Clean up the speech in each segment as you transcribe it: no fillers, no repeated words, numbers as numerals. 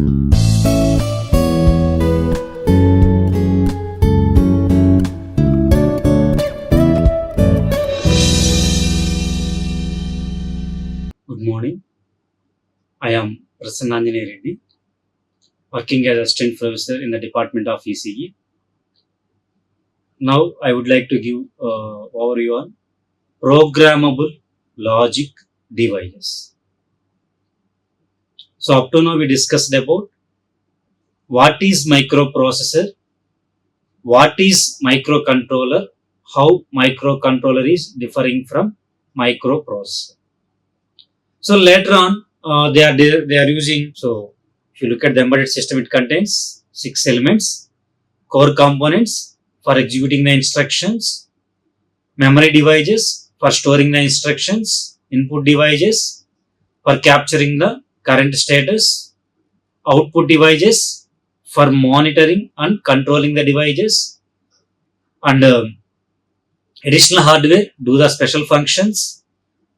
Good morning. I am Prasannanjaneya Reddy, working as Assistant Professor in the Department of ECE. Now I would like to give overview on programmable logic devices. So up to now we discussed about what is microprocessor, what is microcontroller, how microcontroller is differing from microprocessor. So later on they are using, so if you look at the embedded system, it contains 6 elements: core components for executing the instructions, memory devices for storing the instructions, input devices for capturing the current status, output devices for monitoring and controlling the devices, and additional hardware do the special functions,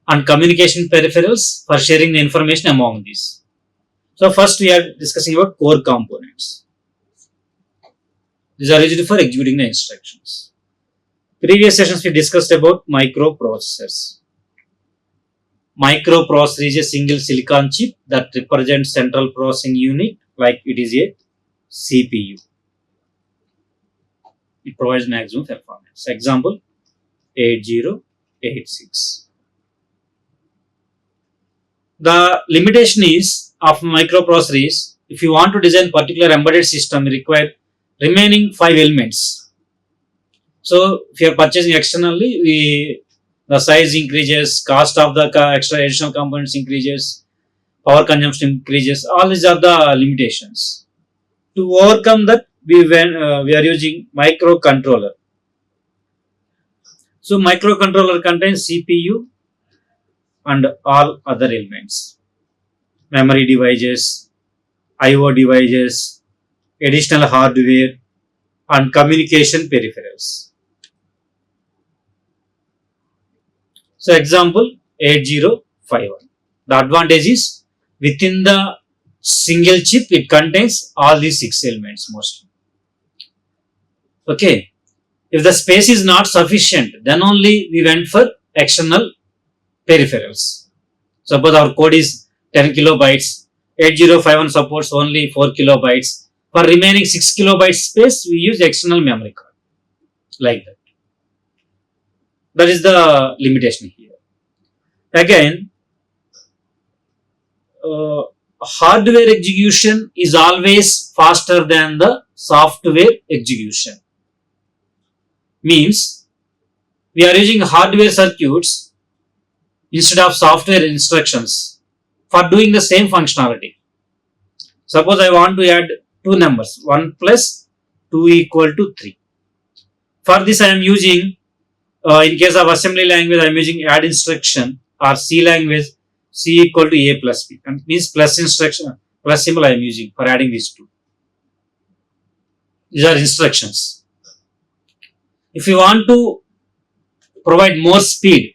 and communication peripherals for sharing the information among these. So first we are discussing about core components. These are used for executing the instructions. Previous sessions we discussed about microprocessors. Microprocessor is a single silicon chip that represents central processing unit, like it is a CPU. It provides maximum performance. Example 8086. The limitation is of microprocessor is, if you want to design particular embedded system, you require remaining 5 elements. So if you are purchasing externally, the size increases, cost of the extra additional components increases, power consumption increases. All these are the limitations. To overcome that, we are using microcontroller. So microcontroller contains CPU and all other elements: memory devices, IO devices, additional hardware, and communication peripherals. So example 8051. The advantage is within the single chip it contains all these 6 elements mostly. Okay. If the space is not sufficient, then only we went for external peripherals. Suppose our code is 10 kilobytes, 8051 supports only 4 kilobytes. For remaining 6 kilobytes space, we use external memory card, like that. That is the limitation here. Again, hardware execution is always faster than the software execution. Means, we are using hardware circuits instead of software instructions for doing the same functionality. Suppose I want to add 2 numbers, 1 plus 2 equal to 3. For this I am using, in case of assembly language, I am using add instruction, or C language, C equal to A plus B. And means plus instruction, plus symbol I am using for adding these two. These are instructions. If you want to provide more speed,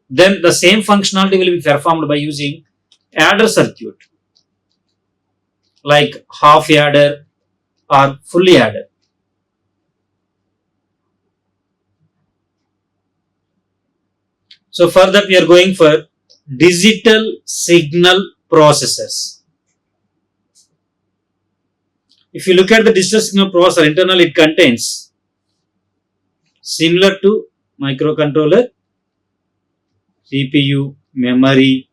then the same functionality will be performed by using adder circuit, like half adder or fully adder. So for that we are going for digital signal processors. If you look at the digital signal processor, internal it contains, similar to microcontroller, CPU, memory,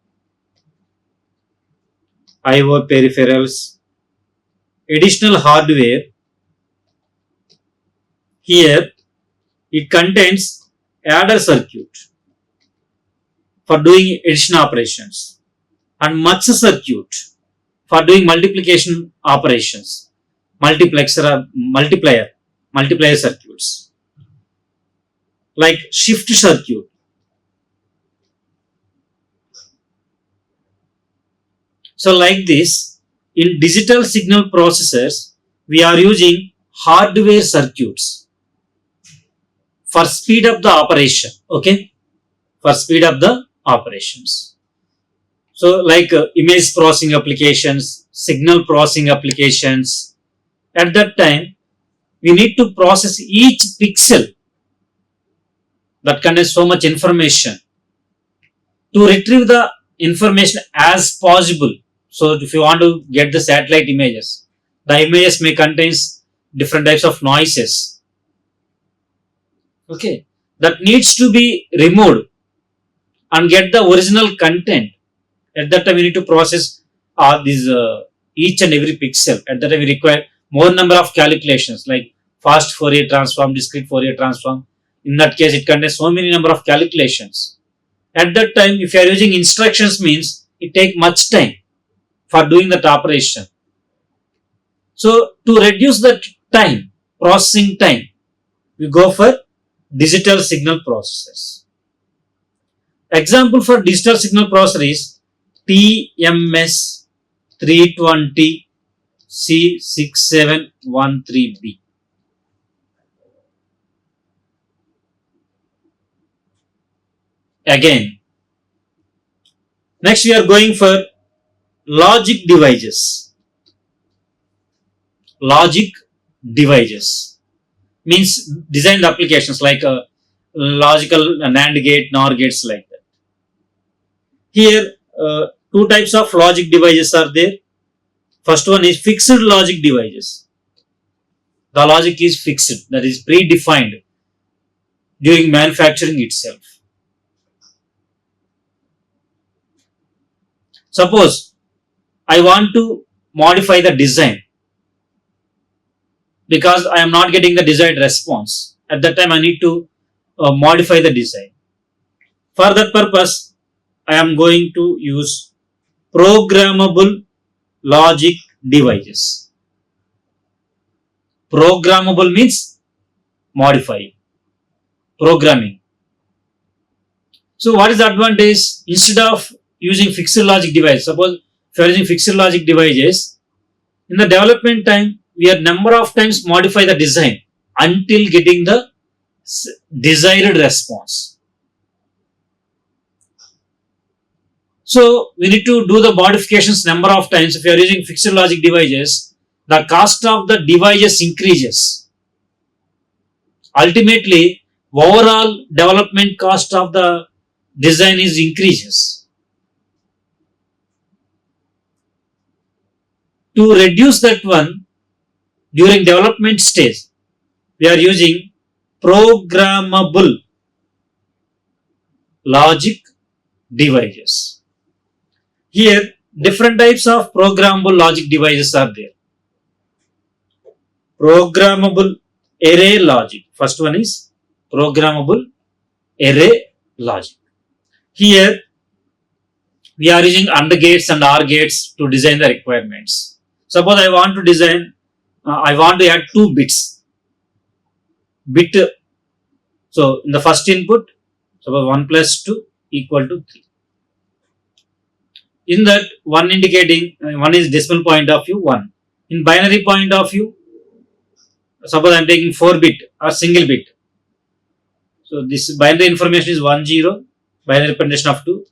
IO peripherals, additional hardware. Here it contains adder circuit for doing addition operations and mux circuit for doing multiplication operations, multiplier circuits, like shift circuit. So like this, in digital signal processors, we are using hardware circuits for speed up the operation. Okay, for speed up the operations. So like image processing applications, signal processing applications. At that time, we need to process each pixel that contains so much information to retrieve the information as possible. So if you want to get the satellite images, the images may contain different types of noises. Okay, that needs to be removed and get the original content. At that time, we need to process these each and every pixel. At that time, we require more number of calculations like fast Fourier transform, discrete Fourier transform. In that case, it contains so many number of calculations. At that time, if you are using instructions, means it take much time for doing that operation. So to reduce the time, processing time, we go for digital signal processors. Example for digital signal processor is TMS 320 C6713B. Again, next we are going for logic devices. Logic devices means designed applications like a logical NAND gate, NOR gates like that. Here, two types of logic devices are there. First one is fixed logic devices. The logic is fixed, that is predefined during manufacturing itself. Suppose I want to modify the design because I am not getting the desired response. At that time, I need to modify the design. For that purpose, I am going to use programmable logic devices. Programmable means modifying, programming. So what is the advantage? Instead of using fixed logic device, suppose if you are using fixed logic devices, in the development time, we are number of times modify the design until getting the desired response. So we need to do the modifications number of times. If you are using fixed logic devices, the cost of the devices increases. Ultimately, overall development cost of the design is increases. To reduce that one during development stage, we are using programmable logic devices. Here, different types of programmable logic devices are there. Programmable array logic. First one is programmable array logic. Here, we are using AND gates and OR gates to design the requirements. Suppose I want to design, I want to add 2 bits. Bit, so in the first input, suppose 1 plus 2 equal to 3. In that, one indicating, one is decimal point of view, 1. In binary point of view, suppose I am taking 4 bit or single bit. So this binary information is 1 0, binary representation of 2.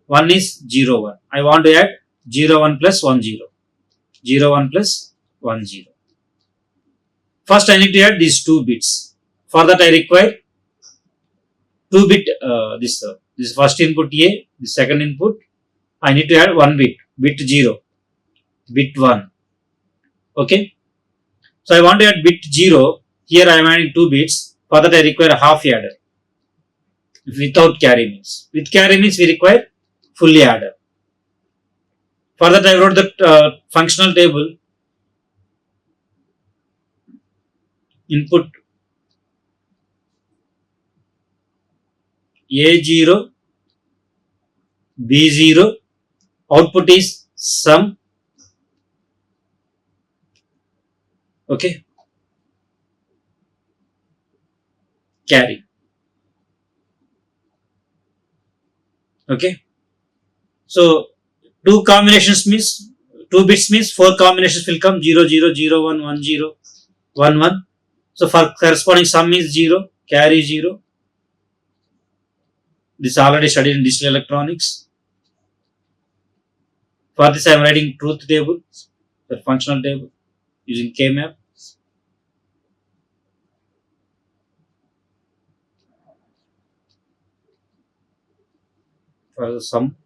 1 is 0 1. I want to add 0 1 plus 1 0. 0 1 plus 1 0. First I need to add these 2 bits. For that I require 2 bit, this first input A, the second input, I need to add 1 bit, bit 0, bit 1. Okay. So I want to add bit 0, here I am adding 2 bits, for that I require a half adder, without carry means. With carry means we require fully adder. For that I wrote the functional table, input A0, B0, output is sum. Okay. Carry. Okay. So 2 combinations means 2 bits means 4 combinations will come 0 0 0 1 1 0 1 1. So for corresponding sum is 0, carry 0. This already studied in digital electronics. For this I am writing truth table, the functional table using K-map. For the sum,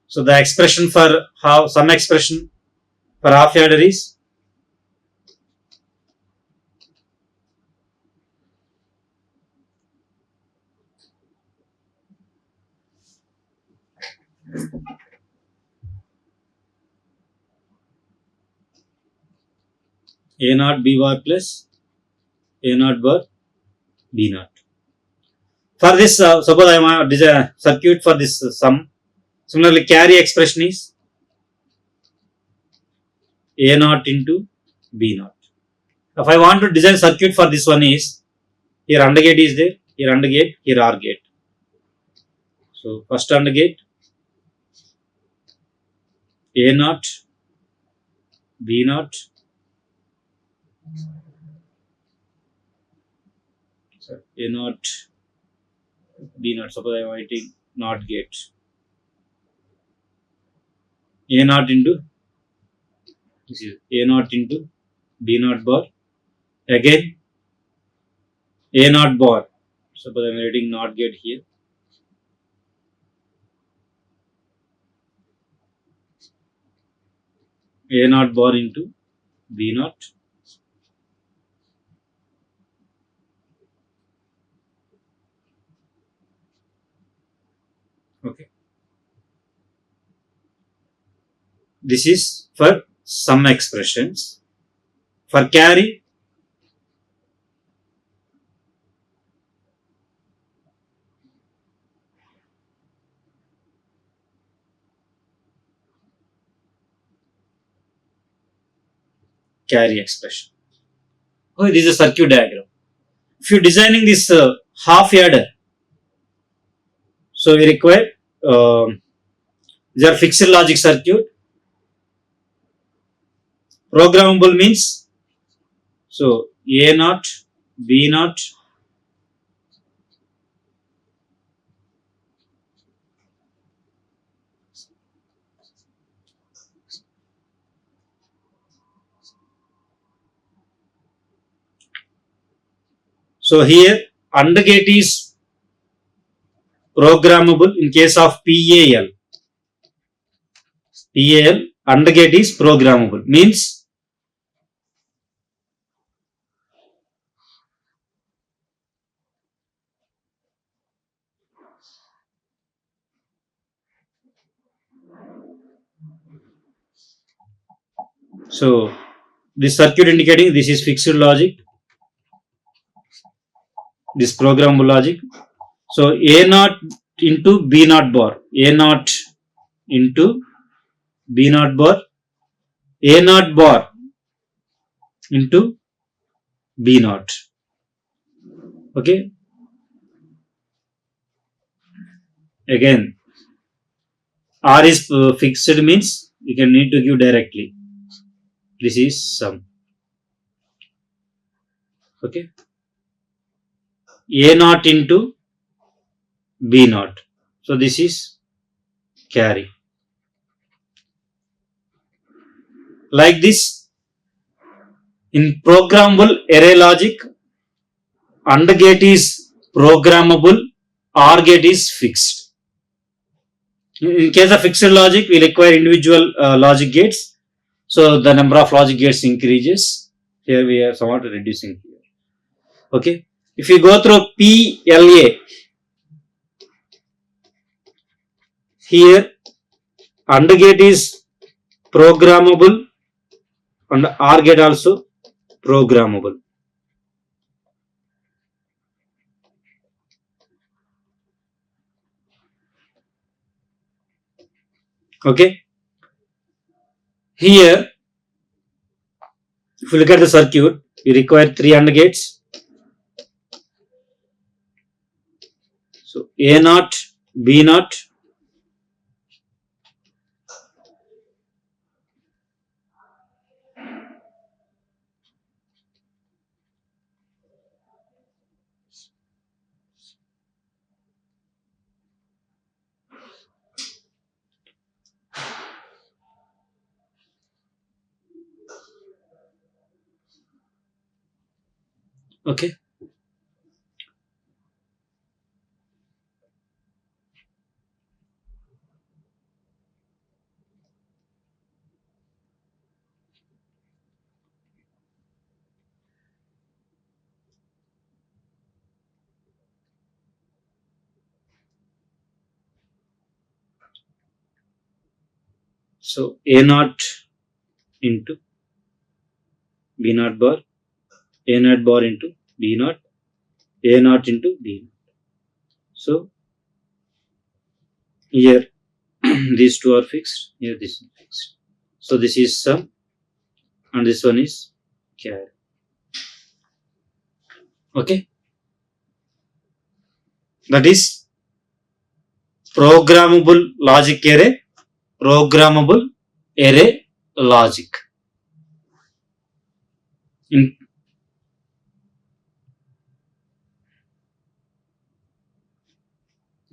so the expression for how sum expression for half adder is A naught B bar plus A naught bar B naught. For this, suppose I want to design a circuit for this sum. Similarly, carry expression is A naught into B naught. If I want to design circuit for this one is, here AND gate is there, here AND gate, here OR gate. So first AND gate, A naught, B naught, so A naught, B naught. Suppose I am writing NOT gate. A naught into, this is A naught into B naught bar. Again, A naught bar. Suppose I am writing NOT gate here. A naught bar into B naught. Okay. This is for sum expressions. For carry, carry expression. Oh, this is a circuit diagram. If you are designing this half adder, so we require these are fixed logic circuit. Programmable means, so A naught, B naught, so here AND gate is programmable in case of PAL. PAL AND gate is programmable means, so this circuit indicating this is fixed logic, this programmable logic. So A naught into B naught bar, A naught into B naught bar, A naught bar into B naught. Okay. Again, R is fixed means you can need to give directly. This is sum. Okay. A naught into B naught. So this is carry. Like this, in programmable array logic, AND gate is programmable, OR gate is fixed. In case of fixed logic, we require individual logic gates. So the number of logic gates increases. Here we are somewhat reducing here. Okay. If you go through PLA, here AND gate is programmable and OR gate also programmable. Okay. Here, if you look at the circuit, we require 3 AND gates. So A naught, B naught, Okay. So A naught into B naught bar, A naught bar into B naught, A naught into B naught. So here these two are fixed, here this is fixed. So this is sum and this one is carry. Okay. That is programmable logic array, programmable array logic.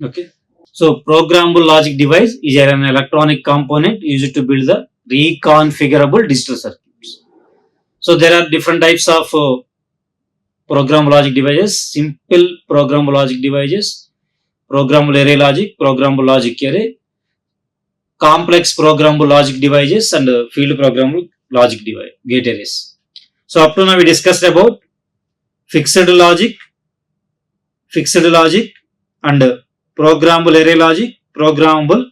Okay. So programmable logic device is an electronic component used to build the reconfigurable digital circuits. So there are different types of programmable logic devices: simple programmable logic devices, programmable array logic, programmable logic array, complex programmable logic devices, and field programmable logic device gate arrays. So up to now we discussed about fixed logic, and programmable array logic, programmable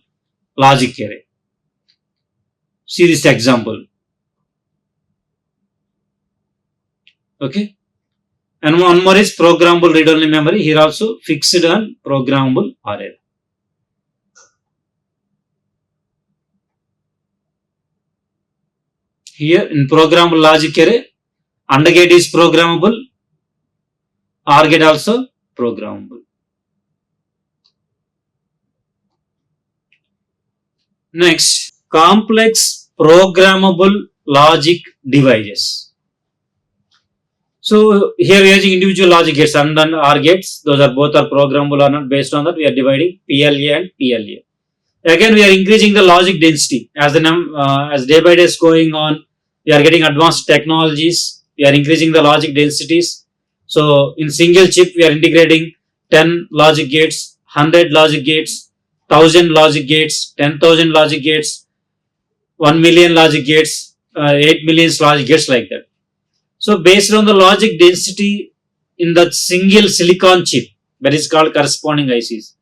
logic array. See this example. Okay. And one more is programmable read-only memory. Here also fixed and programmable array. Here in programmable logic array, AND gate is programmable, OR gate also programmable. Next, complex programmable logic devices. So here we are using individual logic gates, AND and OR gates. Those are both are programmable or not. Based on that, we are dividing PLA and PLA. Again, we are increasing the logic density as day by day is going on. We are getting advanced technologies. We are increasing the logic densities. So in single chip, we are integrating 10 logic gates, 100 logic gates, 1000 logic gates, 10,000 logic gates, 1 million logic gates, 8 million logic gates, like that. So based on the logic density in that single silicon chip, that is called corresponding ICs.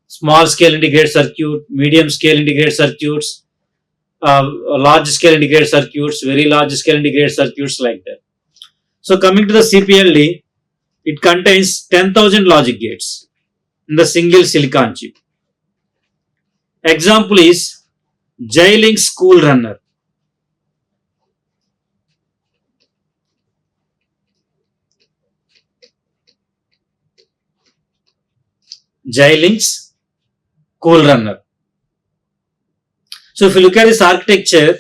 Small scale integrated circuit, medium scale integrated circuits, large scale integrated circuits, very large scale integrated circuits, like that. So coming to the CPLD, it contains 10,000 logic gates in the single silicon chip. Example is J-Link School Runner. J-Link's Cool Runner. So if you look at this architecture,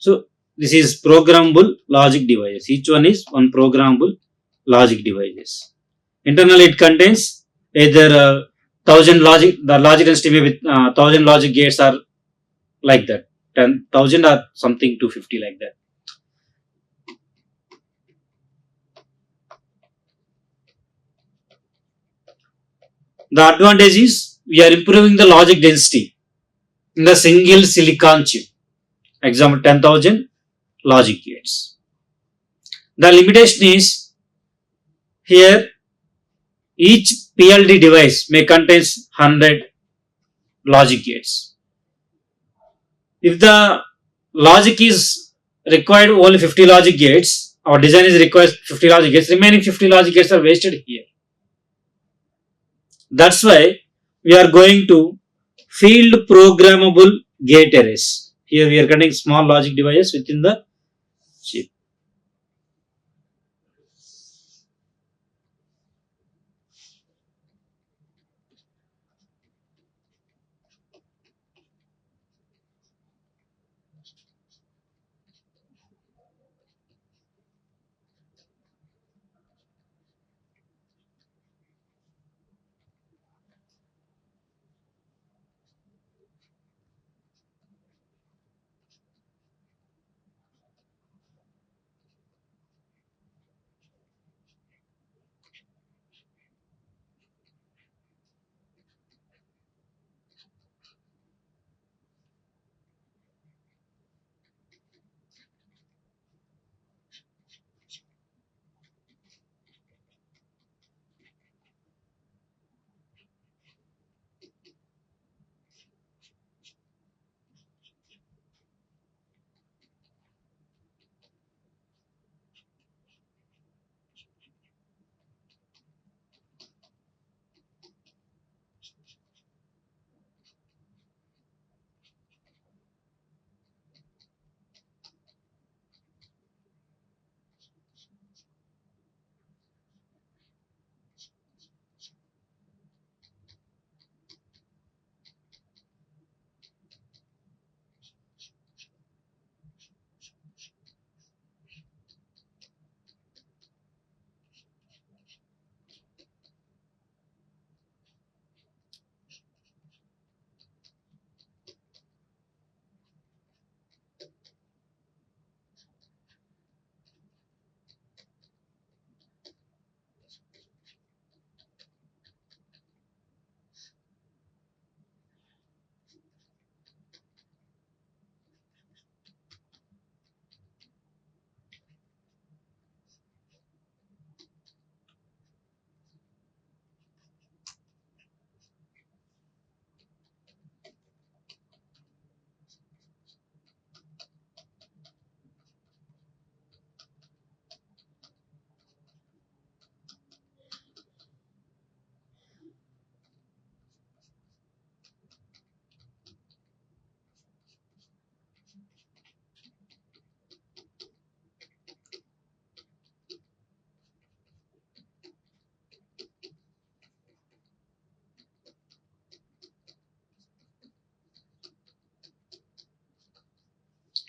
so this is programmable logic devices. Each one is one programmable logic devices. Internally, it contains either 1000 logic. The logic density may be 1000 logic gates are like that. 10,000 or something 250, like that. The advantage is we are improving the logic density in the single silicon chip. Example 10,000 logic gates. The limitation is here each PLD device may contain 100 logic gates. If the logic is required only 50 logic gates, our design is requires 50 logic gates, remaining 50 logic gates are wasted here. That's why we are going to field programmable gate arrays. Here we are connecting small logic devices within the chip.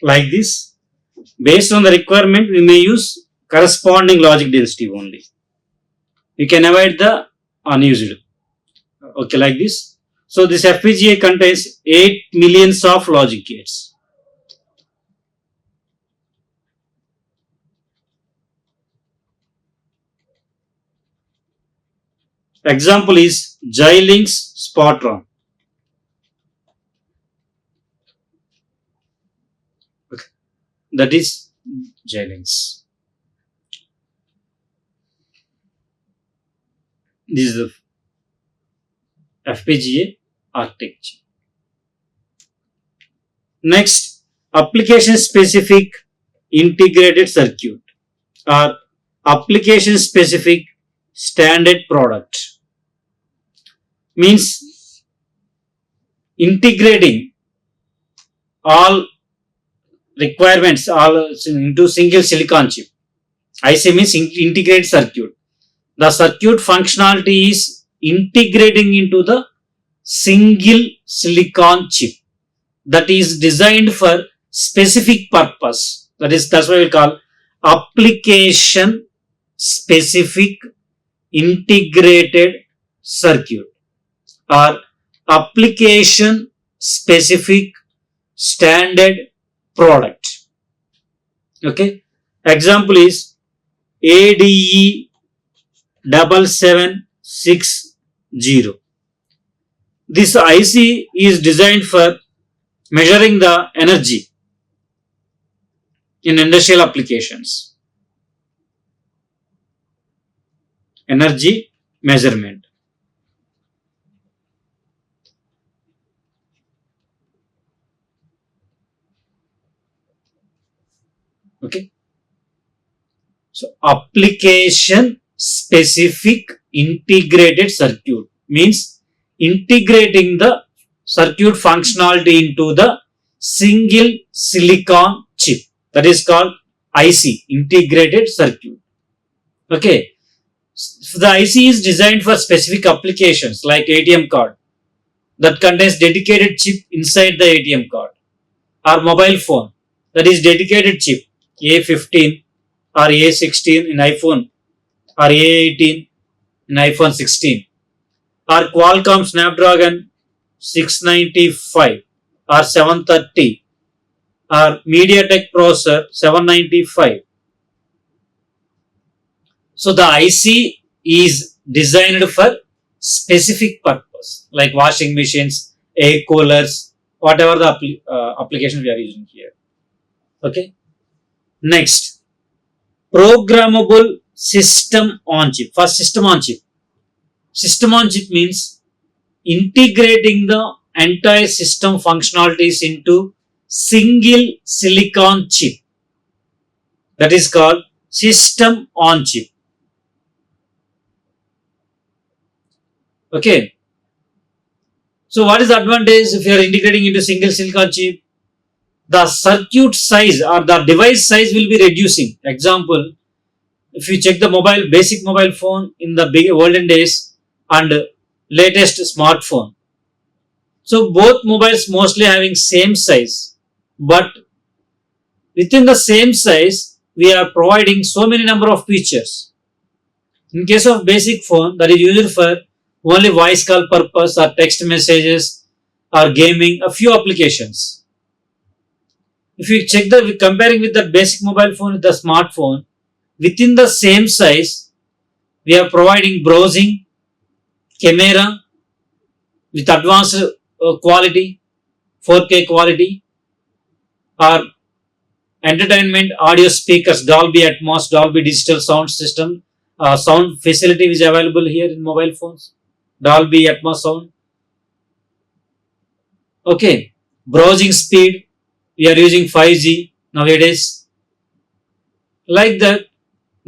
Like this, based on the requirement, we may use corresponding logic density only. We can avoid the unused. Okay, like this. So this FPGA contains 8 millions of logic gates. Example is Xilinx Spotron. Okay. That is Xilinx. This is the FPGA architecture. Next, application specific integrated circuit or application specific standard product means integrating all requirements all into single silicon chip. IC means integrated circuit. The circuit functionality is integrating into the single silicon chip that is designed for specific purpose. That's why we call application specific integrated circuit or application specific standard product. Okay. Example is ADE 7760. This IC is designed for measuring the energy in industrial applications. Energy measurement. Okay. So application specific integrated circuit means integrating the circuit functionality into the single silicon chip. That is called IC, integrated circuit. Okay. So the IC is designed for specific applications like ATM card that contains dedicated chip inside the ATM card, or mobile phone that is dedicated chip A15 or A16 in iPhone, or A18 in iPhone 16, or Qualcomm Snapdragon 695 or 730, or MediaTek processor 795. So the IC is designed for specific purpose like washing machines, air coolers, whatever the application we are using here. Okay. Next, programmable system on chip. First, system on chip. System on chip means integrating the entire system functionalities into single silicon chip. That is called system on chip. Okay. So what is the advantage if you are integrating into single silicon chip? The circuit size or the device size will be reducing. Example, if you check the basic mobile phone in the big olden days and latest smartphone. So both mobiles mostly having same size, but within the same size, we are providing so many number of features. In case of basic phone, that is used for only voice call purpose or text messages or gaming, a few applications. If you check comparing with the basic mobile phone with the smartphone, within the same size, we are providing browsing, camera with advanced quality, 4K quality, or entertainment, audio speakers, Dolby Atmos, Dolby digital sound system, sound facility is available here in mobile phones, Dolby Atmos sound. Okay, browsing speed, we are using 5G nowadays. Like that,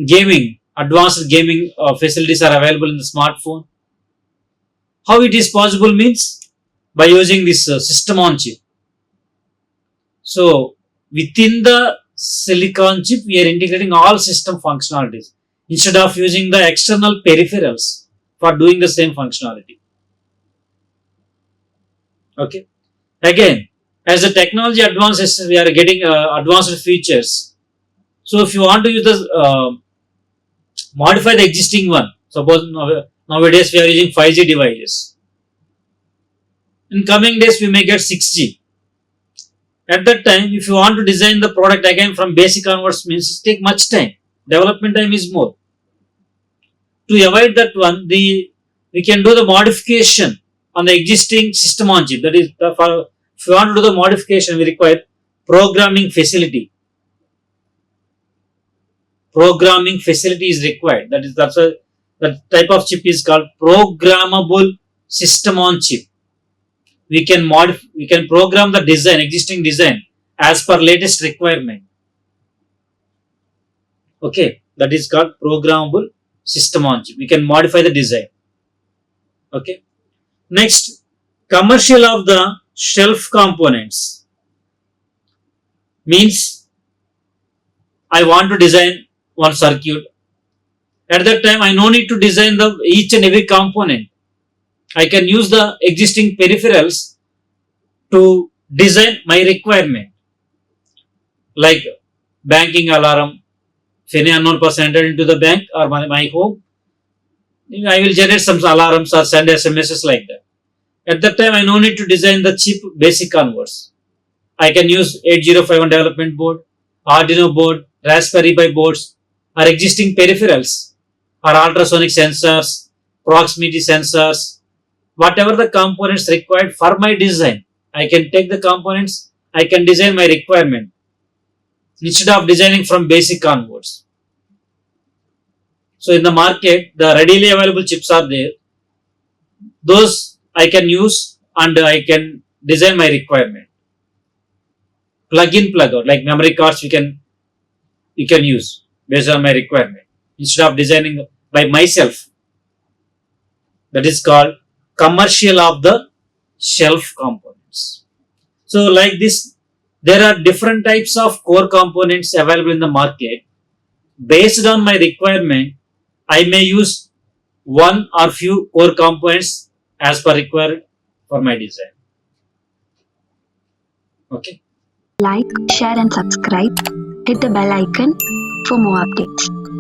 gaming, advanced gaming facilities are available in the smartphone. How it is possible means by using this system on chip. So within the silicon chip, we are integrating all system functionalities instead of using the external peripherals for doing the same functionality. Okay. Again, as the technology advances, we are getting advanced features. So if you want to use the modify the existing one, suppose nowadays we are using 5G devices. In coming days, we may get 6G. At that time, if you want to design the product again from basic onwards, means it take much time. Development time is more. To avoid that one, we can do the modification on the existing system on chip. That is, if you want to do the modification, we require programming facility. Programming facility is required. That type of chip is called programmable system on chip. We can program the design, existing design as per latest requirement. Okay, that is called programmable system on chip. We can modify the design. Okay. Next, commercial of the shelf components means I want to design one circuit. At that time, I no need to design the each and every component. I can use the existing peripherals to design my requirement, like banking alarm. If any unknown person entered into the bank or my home, I will generate some alarms or send SMSs like that. At that time, I no need to design the chip basic converts. I can use 8051 development board, Arduino board, Raspberry Pi boards, or existing peripherals, or ultrasonic sensors, proximity sensors, whatever the components required for my design. I can take the components, I can design my requirement instead of designing from basic onwards. So in the market, the readily available chips are there. Those I can use and I can design my requirement. Plug in, plug out, like memory cards you can use based on my requirement instead of designing by myself. That is called commercial of the shelf components. So like this, There are different types of core components available in the market. Based on my requirement, I may use one or few core components as per required for my design. Okay. Like, share and subscribe. Hit the bell icon for more updates.